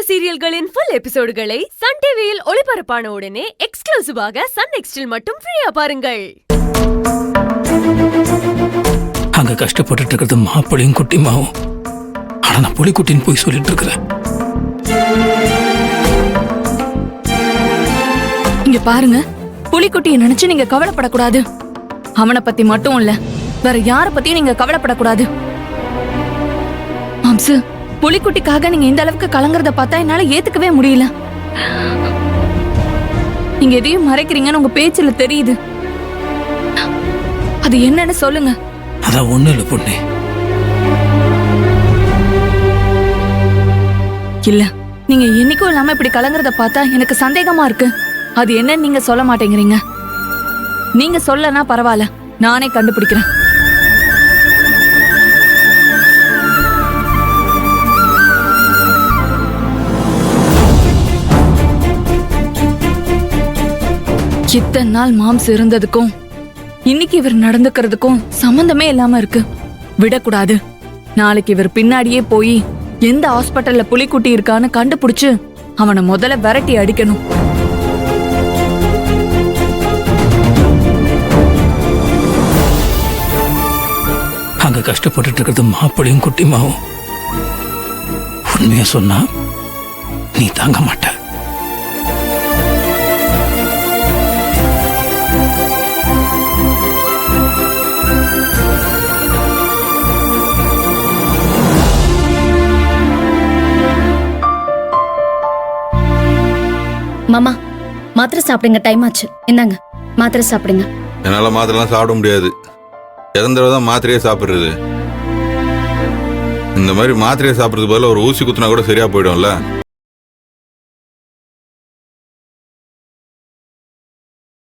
சீரியல்களின் full எபிசோடுகளை Sun டிவியில் ஒளிபரப்பான உடனே எக்ஸ்க்ளூசிவாக சன் நெக்ஸ்டில் மட்டும் ஃப்ரீயா பாருங்கள். அங்க கஷ்டப்பட்டு இருக்கிறது மாப்பிளையும் குட்டிமாவும். ஆனா நான் புலிக்குட்டின்னு போய் சொல்லிட்டு இருக்கிறேன். இங்க பாருங்க, புலிக்குட்டியை நினைச்சு நீங்க கவலைப்படக்கூடாது. அவனை பத்தி மட்டும் இல்ல, வேற யார பத்தியும் நீங்க கவலைப்படக்கூடாது. மாம்சு, புலிக்குட்டிக்காக நீங்க இந்த அளவுக்கு கலங்குறத பார்த்தா என்னால ஏத்துக்கவே முடியல. நீங்க எதையும் மறைக்கிறீங்கன்னு உங்க பேச்சுல தெரியுது. அது என்னன்னு சொல்லுங்க. அதான் ஒண்ணு இல்ல பொண்ணு. இல்ல, நீங்க என்னைக்கும் இல்லாம இப்படி கலங்குறத பார்த்தா எனக்கு சந்தேகமா இருக்கு. அது என்னன்னு நீங்க சொல்ல மாட்டேங்கிறீங்க. நீங்க சொல்லனா பரவாயில்ல, நானே கண்டுபிடிக்கிறேன். இத்தனை நாள் மாம்ஸ் இருந்ததுக்கும் இன்னைக்கு இவர் நடந்துக்கிறதுக்கும் சம்பந்தமே இல்லாம இருக்கு. விடக்கூடாது. நாளைக்கு இவர் பின்னாடியே போய் எந்த ஹாஸ்பிட்டல்ல புலிக்குட்டி இருக்கான்னு கண்டுபிடிச்சு அவனை முதல்ல விரட்டி அடிக்கணும். அங்க கஷ்டப்பட்டு இருக்கிறது மாப்பிளையும் குட்டிமாவும். உண்மையா சொன்னா நீ தாங்க மாட்ட. மாமா, மாத்திரை சாப்பிடுங்க, டைம் ஆச்சு. இந்தாங்க மாத்திரை சாப்பிடுங்க. என்னால மாத்திரைலாம் சாப்பிட முடியாது. இறந்தவதான் மாத்திரையே சாப்பிடுறது. இந்த மாதிரி மாத்திரையை சாப்பிட்றதுக்கு பதிலாக ஒரு ஊசி குத்துனா கூட சரியா போயிடும்ல.